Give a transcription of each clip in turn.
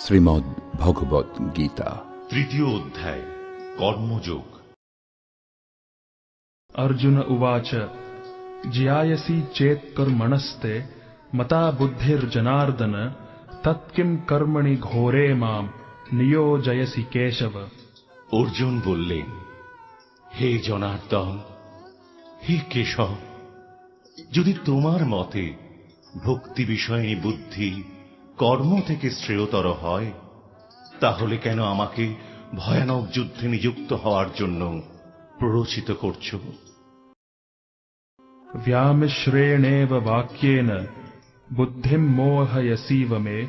শ্রীমদ্ ভগবদ গীতা তৃতীয় অধ্যায় কর্মযোগ। अर्जुन उवाच ज्यायसि चेत् कर्मणस्ते मता बुद्धिर्जनार्दन तत्किं कर्मणि घोरे मां नियोजयसि केशव। অর্জুন বললেন, হে জনার্দন, হে কেশব, যদি তোমার মতে ভক্তি বিষয়ী বুদ্ধি কর্ম থেকে শ্রেয়তর হয়, তাহলে কেন আমাকে ভয়ানক যুদ্ধে নিযুক্ত হওয়ার জন্য প্ররোচিত করছ? व्यामिश्रेणेव वाक्येन बुद्धिं मोहयसीव मे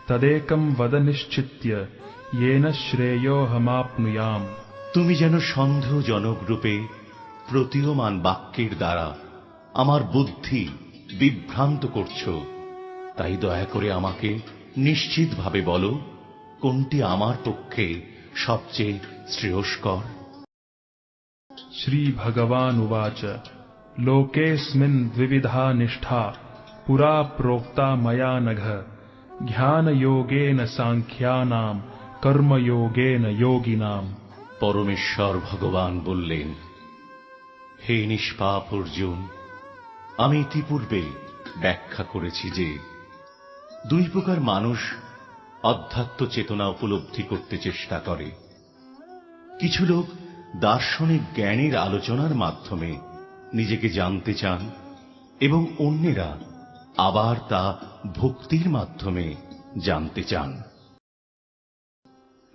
तदेकं वद निश्चित्य येन श्रेयोऽहमाप्नुयाम्। তুমি যেন সন্দেহজনক রূপে প্রতীয়মান বাক্যের দ্বারা আমার বুদ্ধি বিভ্রান্ত করছ, তাই দয়া করে আমাকে নিশ্চিতভাবে বলো, কোনটি আমার পক্ষে সবচেয়ে শ্রেয়স্কর। श्री भगवानुवाच लोकेऽस्मिन् द्विविधा निष्ठा पुरा प्रोक्ता मया नघ ज्ञानयोगेन सांख्यानां कर्मयोगेन योगिनाम्। পরমেশ্বর ভগবান বললেন, হে নিষ্পাপ অর্জুন, আমি ইতিপূর্বে ব্যাখ্যা করেছি যে দুই প্রকার মানুষ অধ্যাত্ম চেতনা উপলব্ধি করতে চেষ্টা করে। কিছু লোক দার্শনিক জ্ঞানের আলোচনার মাধ্যমে নিজেকে জানতে চান এবং অন্যেরা আবার তা ভক্তির মাধ্যমে জানতে চান।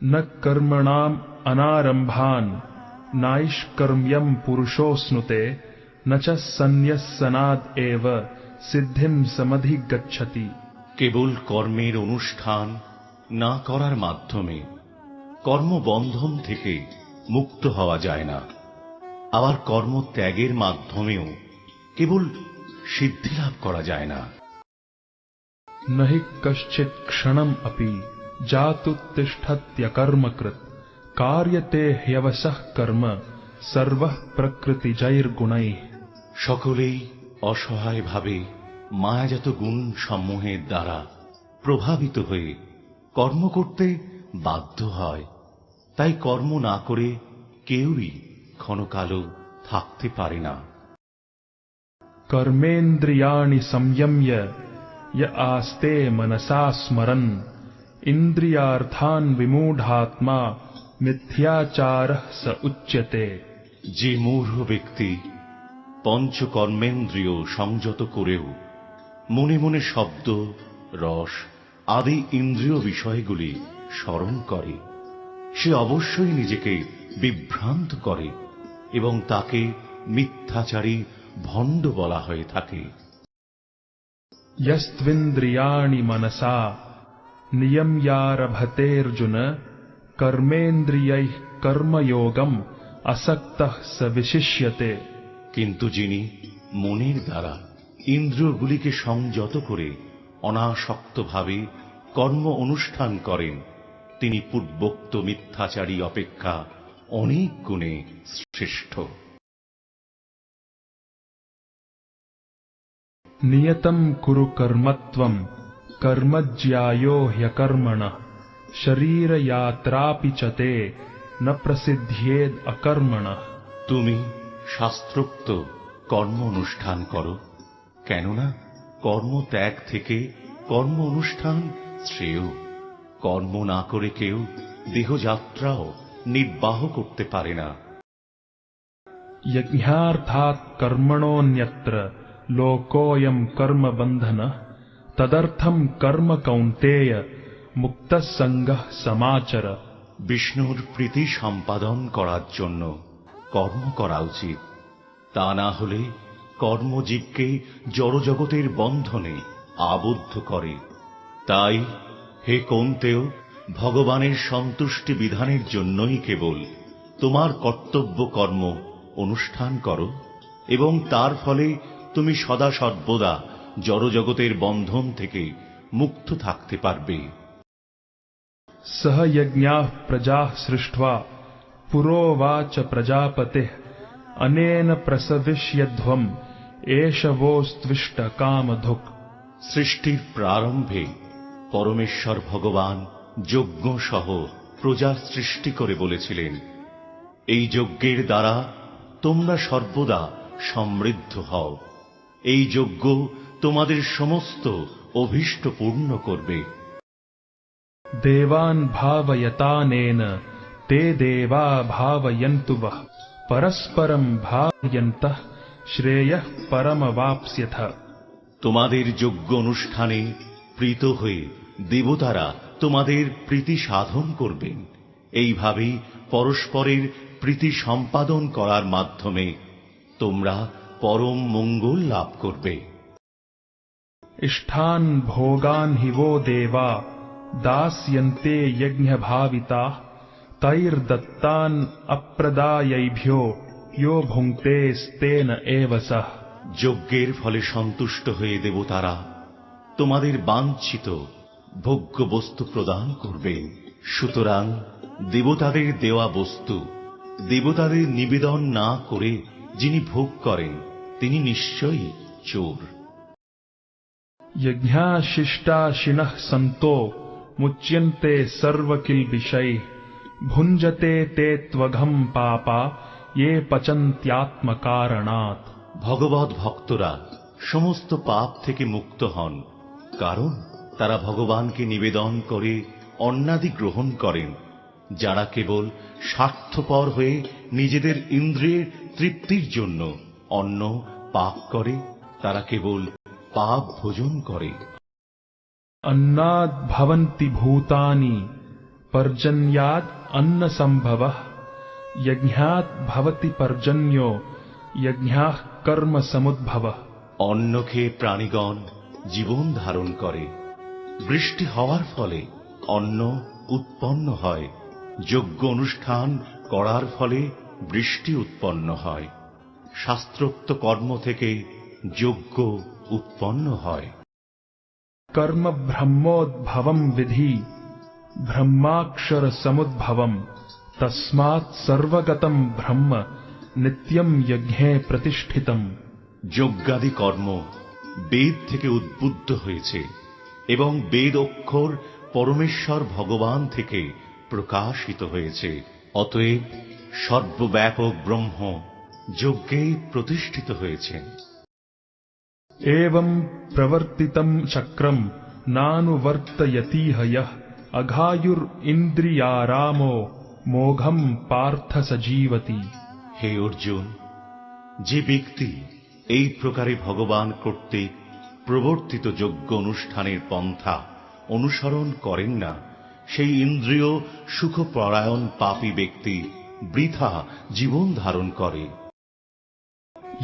न कर्मणाम् अनारम्भान् नाइष्कर्म्यम् पुरुषोऽश्नुते न च सन्न्यस्सनाद् एव सिद्धिं समधिगच्छति। কেবল কর্মের অনুষ্ঠান না করার মাধ্যমে কর্মবন্ধন থেকে মুক্ত হওয়া যায় না, আবার কর্ম ত্যাগের মাধ্যমেও কেবল সিদ্ধি লাভ করা যায় না। न हि कश्चित् क्षणम् अपि जातुत्तिष्ठत्यकर्मकृत् कार्यते ह्यवशः कर्म सर्वः प्रकृतिजैर्गुणैः। সকলেই অসহায়ভাবে মায়াজাত গুণ সমূহের দ্বারা প্রভাবিত হয়ে কর্ম করতে বাধ্য হয়, তাই কর্ম না করে কেউই ক্ষণকালও থাকতে পারে না। कर्मेन्द्रियाणि संयम्य य आस्ते मनसा स्मरन् इन्द्रियार्थान् विमूढात्मा मिथ्याचारः स उच्यते। যে মূঢ় ব্যক্তি পঞ্চকর্মেন্দ্রিয় সংযত করেও মনে মনে শব্দ, রস আদি ইন্দ্রিয় বিষয়গুলি স্মরণ করে, সে অবশ্যই নিজেকে বিভ্রান্ত করে এবং তাকে মিথ্যাচারী ভণ্ড বলা হয়ে থাকে। यस्त्विन्द्रियाणि मनसा नियम्यारभतेऽर्जुन कर्मेन्द्रियैः कर्मयोगम् असक्तः स विशिष्यते। কিন্তু যিনি মনের দ্বারা ইন্দ্রিয়গুলিকে সংযত করে অনাসক্তভাবে কর্ম অনুষ্ঠান করেন, তিনি পূর্বোক্ত মিথ্যাচারী অপেক্ষা অনেক গুণে শ্রেষ্ঠ। नियतं कुरु कर्मत्वं कर्मज्यायो ह्यकर्मणः शरीरयात्रापि च ते न प्रसिद्ध्येद अकर्मणः। তুমি শাস্ত্রোক্ত কর্ম অনুষ্ঠান করো, কেননা কর্ম ত্যাগ থেকে কর্ম অনুষ্ঠান শ্রেয়। কর্ম না করে কেউ দেহযাত্রাও নির্বাহ করতে পারে না। यज्ञार्थात् कर्मणोऽन्यत्र लोकोऽयं कर्म बन्धनः तदर्थं कर्म कौन्तेय मुक्तः सङ्गः समाचर। বিষ্ণুর প্রীতি সম্পাদন করার জন্য কর্ম করা উচিত, তা না হলে কর্মজীবকে জড়জগতের বন্ধনে আবদ্ধ করে। তাই হে কৌন্তেয়, ভগবানের সন্তুষ্টি বিধানের জন্যই কেবল তোমার কর্তব্য কর্ম অনুষ্ঠান করো এবং তার ফলে তুমি সদা সর্বদা জড়জগতের বন্ধন থেকে মুক্ত থাকতে পারবে। सह यज्ञाः प्रजाः सृष्ट्वा पुरोवाच प्रजापतिः अनेन प्रसविष्यध्वम् एष वोस्त्विष्ट कामधुक्। সৃষ্টির প্রারম্ভে পরমেশ্বর ভগবান যজ্ঞ সহ প্রজার সৃষ্টি করে বলেছিলেন, এই যজ্ঞের দ্বারা তোমরা সর্বদা সমৃদ্ধ হও। এই যজ্ঞ তোমাদের সমস্ত অভীষ্ট পূর্ণ করবে। देवान् भावयतानेन ते देवा भावयन्तु वः परस्परं भावयन्तः श्रेयः परमवाप्स्यथ। তোমাদের যজ্ঞ অনুষ্ঠানে প্রীত হয়ে দেবতারা তোমাদের প্রীতি সাধন করবেন। এইভাবেই পরস্পরের প্রীতি সম্পাদন করার মাধ্যমে তোমরা পরম মঙ্গল লাভ করবে। इष्ठान् भोगान् हि वो देवा दास्यन्ते यज्ञभाविताः तैर्दत्तान् अप्रदायैभ्यो यो भुङ्क्तेस्तेन एव सः। যজ্ঞের ফলে সন্তুষ্ট হয়ে দেবতারা তোমাদের বাঞ্ছিত ভোগ্য বস্তু প্রদান করবেন। সুতরাং দেবতাদের দেওয়া বস্তু দেবতাদের নিবেদন না করে যিনি ভোগ করেন তিনি নিশ্চয়ই চোর। यज्ञाशिष्टाशिनः सन्तो मुच्यन्ते सर्वकिल्बिषैः भुञ्जते ते त्वघं पापा ये पचन्त्यात्मकारणात्। ভগবৎ ভক্তরা সমস্ত পাপ থেকে মুক্ত হন, কারণ তারা ভগবানকে নিবেদন করে অন্নাদি গ্রহণ করেন। যারা কেবল স্বার্থপর হয়ে নিজেদের ইন্দ্রিয়ের তৃপ্তির জন্য অন্ন পাক করে তারা কেবল পাপ ভোজন করে। अन्नाद् भवन्ति भूतानि पर्जन्याद् अन्न संभवः यज्ञात् भवति पर्जन्यो यज्ञाः कर्म समुद्भवः। অন্ন খেয়ে প্রাণীগণ জীবন ধারণ করে, বৃষ্টি হওয়ার ফলে অন্ন উৎপন্ন হয়, যজ্ঞ অনুষ্ঠান করার ফলে বৃষ্টি উৎপন্ন হয়, শাস্ত্রোক্ত কর্ম থেকে যজ্ঞ উৎপন্ন হয়। कर्म ब्रह्मोद्भवम् विधि ब्रह्माक्षर समुद्भवम् तस्मात् सर्वगतम् ब्रह्म नित्यम् यज्ञे प्रतिष्ठितम्। যজ্ঞাদি কর্ম বেদ থেকে উদ্বুদ্ধ হয়েছে এবং বেদ অক্ষর পরমেশ্বর ভগবান থেকে প্রকাশিত হয়েছে। অতএব সর্বব্যাপক ব্রহ্ম যজ্ঞে প্রতিষ্ঠিত হয়েছেন। एवं प्रवर्तितम् चक्रम् नानुवर्तयतीह यः अघायुरिन्द्रियारामो मोघम् पार्थ सजीवति। হে অর্জুন, যে ব্যক্তি এই প্রকারে ভগবান কর্তৃক প্রবর্তিত যজ্ঞ অনুষ্ঠানের পন্থা অনুসরণ করেন না, সেই ইন্দ্রিয় সুখপরায়ণ পাপী ব্যক্তি বৃথা জীবন ধারণ করে।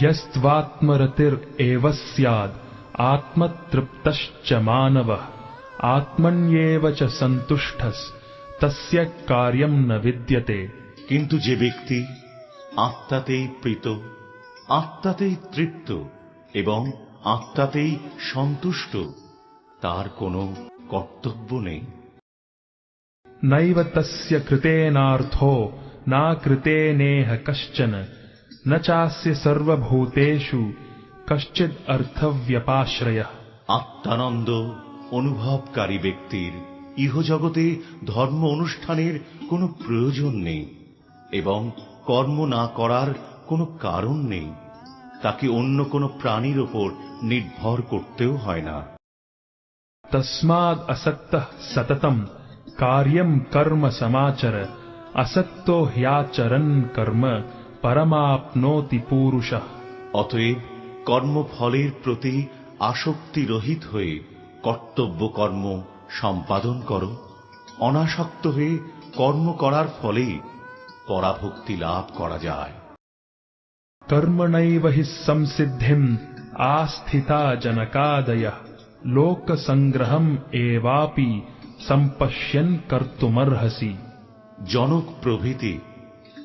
यस्त्वात्मरतिर् एव स्याद् आत्मतृप्तश्च मानवः आत्मन्येव च सन्तुष्टस् तस्य कार्यम् न विद्यते। কিন্তু যে ব্যক্তি আত্মাতেই প্রীত, আত্মাতেই তৃপ্ত এবং আত্মাতেই সন্তুষ্ট, তার কোনো কর্তব্য নেই। नैव तस्य कृतेनार्थो नाकृतेनेह कश्चन न चास्य सर्वभूतेषु कश्चिद् अर्थव्यपाश्रयः। আত্মানন্দ অনুভবকারী ব্যক্তির ইহজগতে ধর্ম অনুষ্ঠানের কোনো প্রয়োজন নেই এবং কর্ম না করার কোনো কারণ নেই। তাকে অন্য কোনো প্রাণীর ওপর নির্ভর করতেও হয় না। तस्माद् असक्तः सततम् कार्यम् कर्म समाचर असक्तो ह्याचरन् कर्म परमाप्नोति पूरुषः। অতএব কর্মফলের প্রতি আসক্তি রহিত হয়ে কর্তব্য কর্ম সম্পাদন করো। অনাসক্ত হয়ে কর্ম করার ফলে পরাভক্তি লাভ করা যায়। कर्मणैव हि संसिद्धिम् आस्थिता जनकादयः लोकसंग्रहम् एवापि सम्पश्यन् कर्तुमर्हसि। জনক প্রভৃতি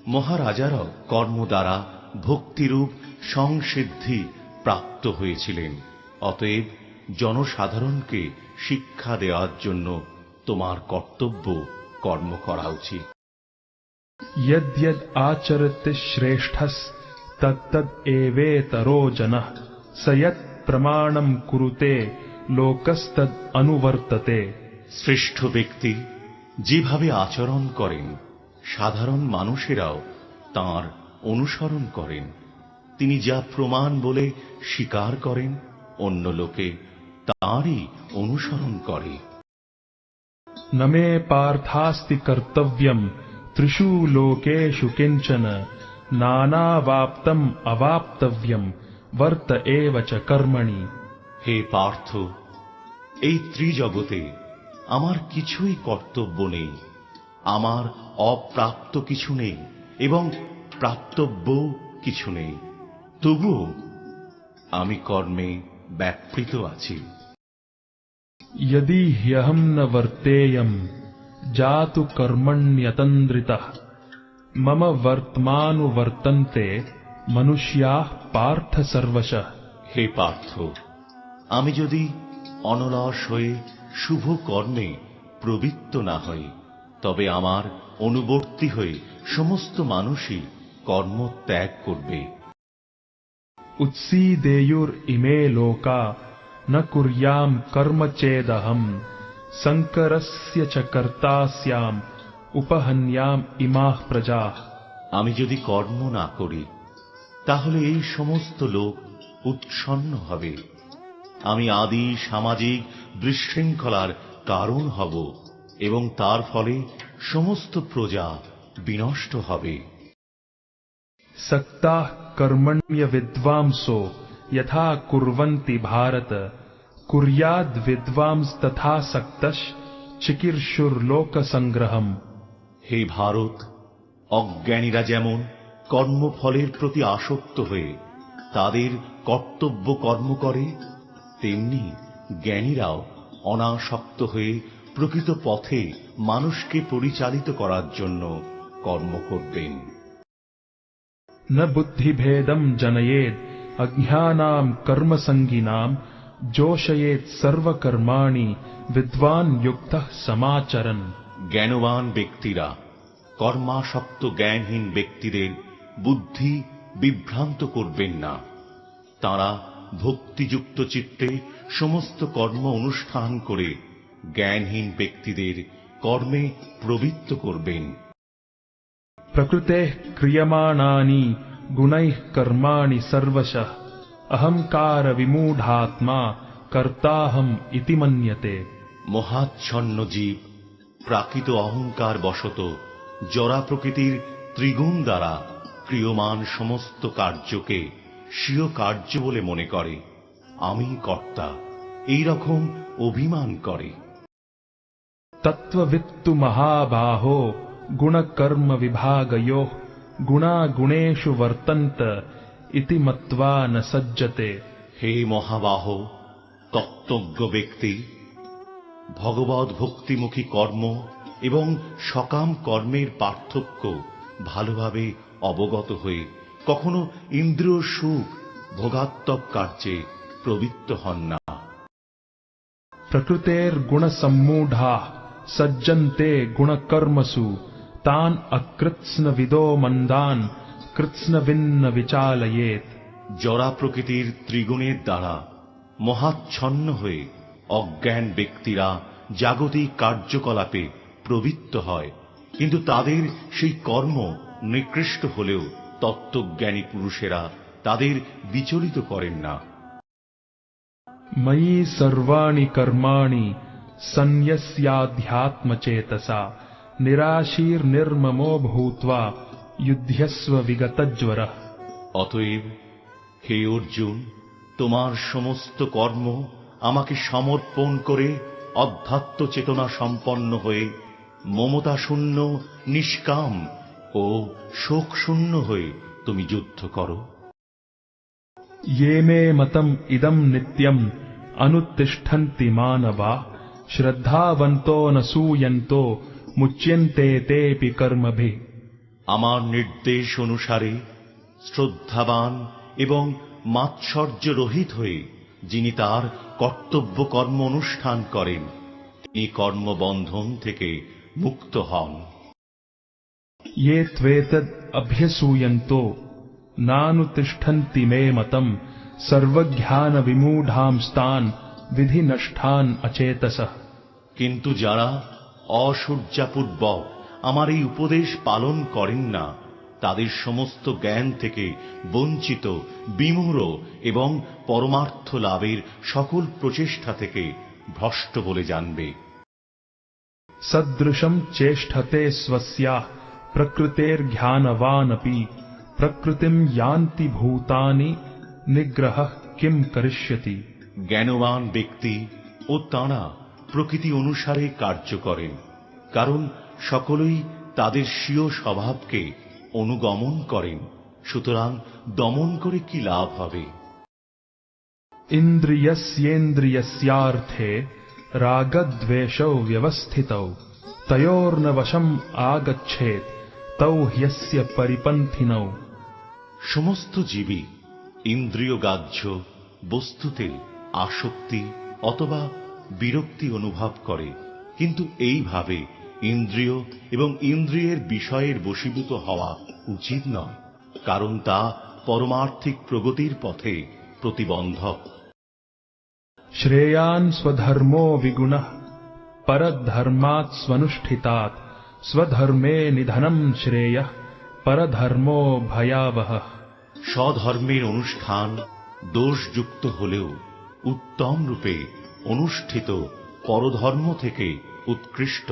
মহারাজারাও কর্ম দ্বারা ভক্তিরূপ সংসিদ্ধি প্রাপ্ত হয়েছিলেন। অতএব জনসাধারণকে শিক্ষা দেওয়ার জন্য তোমার কর্তব্য কর্ম করা উচিত। यद्यद् आचरति श्रेष्ठस् तत्तद् एवेतरो जनः स यत् प्रमाणम् कुरुते लोकस्तद् अनुवर्तते। শ্রেষ্ঠ ব্যক্তি যেভাবে আচরণ করেন সাধারণ মানুষেরাও তাঁর অনুসরণ করেন। তিনি যা প্রমাণ বলে স্বীকার করেন অন্য লোকে তাঁরই অনুসরণ করে। न मे पार्थास्ति कर्तव्यम् त्रिषु लोकेषु किञ्चन नानावाप्तम् अवाप्तव्यम् वर्त एव च कर्मणि। হে পার্থ, এই ত্রিজগতে আমার কিছুই কর্তব্য নেই, আমার অপ্রাপ্ত কিছু নেই এবং প্রাপ্তব্য কিছু নেই, তবুও আমি কর্মে ব্যাপৃত আছি। यदि ह्यहम् न वर्तेयम् जातु कर्मण्यतन्द्रितः मम वर्त्मानुवर्तन्ते मनुष्याः पार्थ सर्वशः। হে পার্থ, আমি যদি অনলস হয়ে শুভ কর্মে প্রবৃত্ত না হই, তবে আমার অনুবর্তী হয়ে সমস্ত মানুষই কর্ম ত্যাগ করবে। उत्सीदेयुर् इमे लोका न कुर्याम् कर्म चेदहम् संकरस्य च कर्ता स्याम् उपहन्याम् इमाः प्रजाः। আমি যদি কর্ম না করি তাহলে এই সমস্ত লোক উৎসন্ন হবে, আমি আদি সামাজিক বিশৃঙ্খলার কারণ হব এবং তার ফলে সমস্ত প্রজা বিনষ্ট হবে। सक्ताः कर्मण्य विद्वांसो यथा कुर्वन्ति भारत कुर्याद् विद्वांस्तथा सक्तश् चिकीर्षुर्लोक संग्रहम्। হে ভারত, অজ্ঞানীরা যেমন কর্মফলের প্রতি আসক্ত হয়ে তাদের কর্তব্য কর্ম করে, তেমনি জ্ঞানীরাও অনাসক্ত হয়ে প্রকৃত পথে মানুষকে পরিচালিত করার জন্য কর্ম করবেন। न बुद्धिभेदम् जनयेद् अज्ञानाम् कर्मसङ्गिनाम् जोषयेत् सर्वकर्माणि विद्वान् युक्तः समाचरन्। জ্ঞানবান ব্যক্তিরা কর্মাসক্ত জ্ঞানহীন ব্যক্তিদের বুদ্ধি বিভ্রান্ত করবেন না। তাঁরা ভক্তিযুক্ত চিত্তে সমস্ত কর্ম অনুষ্ঠান করে জ্ঞানহীন ব্যক্তিদের কর্মে প্রবৃত্ত করবেন। प्रकृतेः क्रियमाणानि गुणैः कर्माणि सर्वशः अहंकार विमूढात्मा कर्ताहम् इति मन्यते। মহাচ্ছন্ন জীব প্রাকৃত অহংকার বশত জড়া প্রকৃতির ত্রিগুণ দ্বারা ক্রিয়মান সমস্ত কার্যকে স্বীয় কার্য বলে মনে করে, আমি কর্তা, এই রকম অভিমান করে। तत्त्ववित्तु महाबाहो गुणकर्म विभागयोः गुणा गुणेषु वर्तन्त इति मत्वा न सज्जते। হে মহাবাহ, তত্ত্বজ্ঞ ব্যক্তি ভগবদ্ ভক্তিমুখী কর্ম এবং সকাম কর্মের পার্থক্য ভালোভাবে অবগত হয়ে কখনো ইন্দ্রিয় সুখ ভোগাত্মক কার্যে প্রবৃত্ত হন না। प्रकृतेर्गुणसम्मूढाः सज्जन्ते गुणकर्मसु तान् अकृत्स्नविदो मन्दान् कृत्स्नविन्न विचालयेत्। জড়া প্রকৃতির ত্রিগুণের দ্বারা মহাচ্ছন্ন হয়ে অজ্ঞান ব্যক্তিরা জাগতিক কার্যকলাপে প্রবৃত্ত হয়, কিন্তু তাদের সেই কর্ম নিকৃষ্ট হলেও তত্ত্বজ্ঞানী পুরুষেরা তাদের বিচলিত করেন না। मयि सर्वाणि कर्माणि सन्न्यस्याध्यात्मचेतसा निराशीर्निर्ममो भूत्वा युध्यस्व विगतज्वरः। অতএব হে অর্জুন, তোমার সমস্ত কর্ম আমাকে সমর্পণ করে অধ্যাত্ম চেতনা সম্পন্ন হয়ে মমতা শূন্য, নিষ্কাম ও শোক শূন্য হয়ে তুমি যুদ্ধ করো। ये मे मतम् इदम् नित्यम् अनुतिष्ठन्ति मानवाः श्रद्धावन्तो न सूयन्तो मुच्यन्ते तेऽपि कर्मभिः। আমার নির্দেশ অনুসারে শ্রদ্ধাবান এবং মাৎসর্য রহিত হয়ে যিনি তার কর্তব্য কর্ম অনুষ্ঠান করেন তিনি কর্মবন্ধন থেকে মুক্ত হন। ये त्वेतद् अभ्यसूयन्तो नानुतिष्ठन्ति मे मतम् सर्वज्ञानविमूढांस्तान् विधिनष्टान् अचेतसः। কিন্তু যারা অসূর্যাপূর্বক আমার এই উপদেশ পালন করেন না, তাদের সমস্ত জ্ঞান থেকে বঞ্চিত, বিমূঢ় এবং পরমার্থ লাভের সকল প্রচেষ্টা থেকে ভ্রষ্ট বলে জানবে। सदृशं चेष्टते स्वस्याः प्रकृतेर्ज्ञानवानपि प्रकृतिं यान्ति भूतानि निग्रहः किं करिष्यति। জ্ঞানবান ব্যক্তি ও তাঁরা প্রকৃতি অনুসারে কার্য করেন, কারণ সকলেই তাদের স্বীয় স্বভাবকে অনুগমন করেন, সুতরাং দমন করে কি লাভ হবে। इन्द्रियस्येन्द्रियस्यार्थे रागद्वेषौ व्यवस्थितौ तयोर्न वशम् आगच्छेत् तौ ह्यस्य परिपन्थिनौ। সমস্ত জীবই ইন্দ্রিয়গ্রাহ্য বস্তুতে আসক্তি অথবা বিরক্তি অনুভব করে, কিন্তু এইভাবে ইন্দ্রিয় এবং ইন্দ্রিয়ের বিষয়ের বশীভূত হওয়া উচিত নয়, কারণ তা পরমার্থিক প্রগতির পথে প্রতিবন্ধক। श्रेयान् स्वधर्मो विगुणः परधर्मात् स्वनुष्ठितात् स्वधर्मे निधनं श्रेयः परधर्मो भयावहः। স্বধর্মের অনুষ্ঠান দোষযুক্ত হলেও উত্তম রূপে অনুষ্ঠিত পরধর্ম থেকে উৎকৃষ্ট।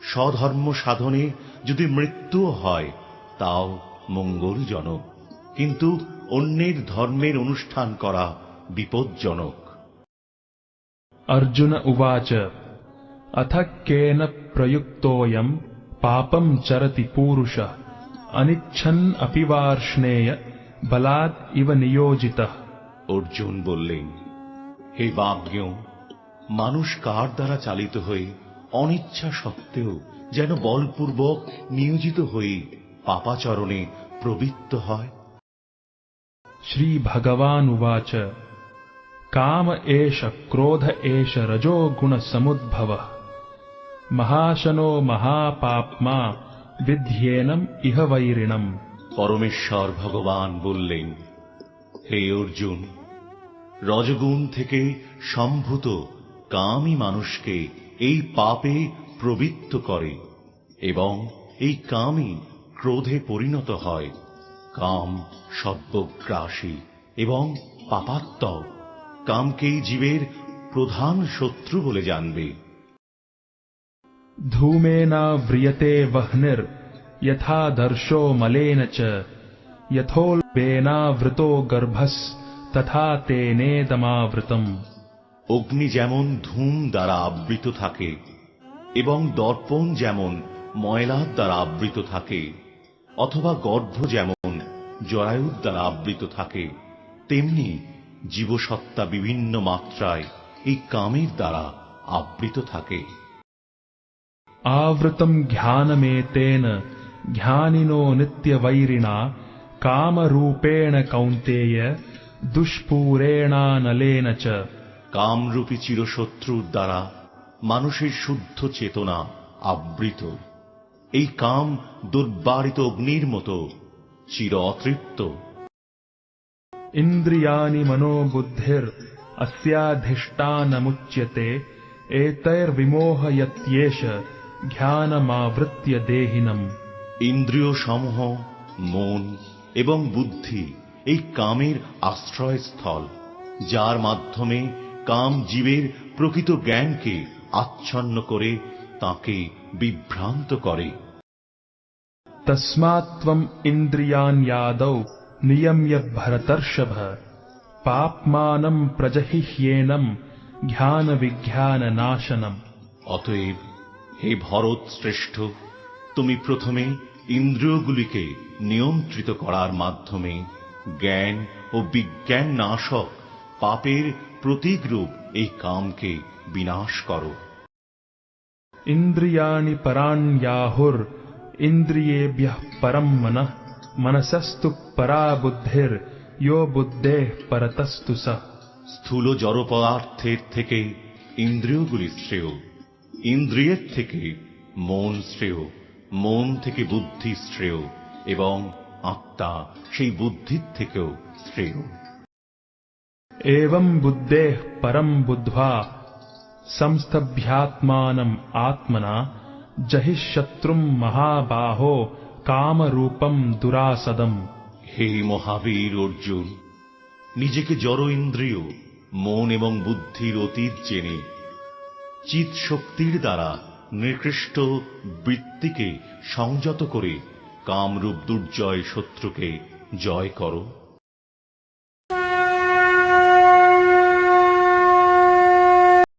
স্বধর্ম সাধনে যদি মৃত্যুও হয় তাও মঙ্গলজনক, কিন্তু অন্যের ধর্মের অনুষ্ঠান করা বিপজ্জনক। अर्जुन उवाच अथ केन प्रयुक्तोऽयम् पापं चरति पूरुषः अनिच्छन् अपि वार्ष्णेय बलात् इव नियोजितः। অর্জুন বললেন, হে বাজ্ঞ, মানুষ কার দ্বারা চালিত হয়ে অনিচ্ছা সত্ত্বেও যেন বলপূর্বক নিয়োজিত হয়ে পাপাচরণে প্রবৃত্ত হয়। श्री भगवान् उवाच काम एष क्रोध एष रजो गुण समुद्भवः महाशनो महापाप्मा विध्येनम् इह वैरिणम्। পরমেশ্বর ভগবান বললেন, হে অর্জুন, রজগুণ থেকে সম্ভূত কামই মানুষকে এই পাপে প্রবৃত্ত করে এবং এই কামই ক্রোধে পরিণত হয়। কাম সর্বগ্রাসী এবং পাপাত্মক, কামকেই জীবের প্রধান শত্রু বলে জানবে। धूमेनाव्रियते वह्निर् यथा दर्शो मलेन च यथोल्बेनावृतो गर्भस् तथा तेनेदमावृतम्। অগ্নি যেমন ধূম দ্বারা আবৃত থাকে এবং দর্পণ যেমন ময়লার দ্বারা আবৃত থাকে, অথবা গর্ভ যেমন জরায়ুর দ্বারা আবৃত থাকে, তেমনি জীবসত্তা বিভিন্ন মাত্রায় এই কামের দ্বারা আবৃত থাকে। आवृतम् ज्ञानमेतेन ज्ञानिनो नित्यवैरिणा कामरूपेण कौन्तेय दुष्पूरेणानलेन च। কামরূপী চিরশত্রুর দ্বারা মানুষের শুদ্ধ চেতনা আবৃত। এই কাম দুর্বারিত অগ্নির মতো চির অতৃপ্ত। इन्द्रियाणि मनोबुद्धिर् अस्याधिष्ठानमुच्यते एतैर्विमोहयत्येष ज्ञानमावृत्य देहिनम्। ইন্দ্রিয় সমূহ মন এবং বুদ্ধি এই কামের আশ্রয়স্থল, যার মাধ্যমে কাম জীবের প্রকৃত জ্ঞানকে আচ্ছন্ন করে তাকে বিভ্রান্ত করে। तस्मात्त्वम् इन्द्रियाण्यादौ नियम्य भरतर्षभ पाप्मानं प्रजहिह्येनम् ज्ञानविज्ञाननाशनम्। অতএব হে ভরত শ্রেষ্ঠ, তুমি প্রথমে ইন্দ্রিয়গুলিকে নিয়ন্ত্রিত করার মাধ্যমে জ্ঞান ও বিজ্ঞান নাশক পাপের প্রতীকরূপ এই কামকে বিনাশ করো। इन्द्रियाणि पराण्याहुर् इन्द्रियेभ्यः परम् मनः मनसस्तु परा बुद्धिर् यो बुद्धेः परतस्तु सः। স্থূল জড় পদার্থের থেকে ইন্দ্রিয়গুলি শ্রেয়, ইন্দ্রিয়ের থেকে মন শ্রেয়, মন থেকে বুদ্ধি শ্রেয় এবং আত্মা সেই বুদ্ধির থেকেও শ্রেয়। एवं बुद्धेः परम् बुद्ध्वा संस्तभ्यात्मानम् आत्मना जहिशत्रुम महाबाहो काम रूपम दुरासदम। হে মহাবীর অর্জুন, নিজেকে জড় ইন্দ্রিয়, মন এবং বুদ্ধির অতীত জেনে চিৎ শক্তির দ্বারা নিকৃষ্ট বৃত্তিকে সংযত করে কামরূপ দুর্জয় শত্রুকে জয় করো।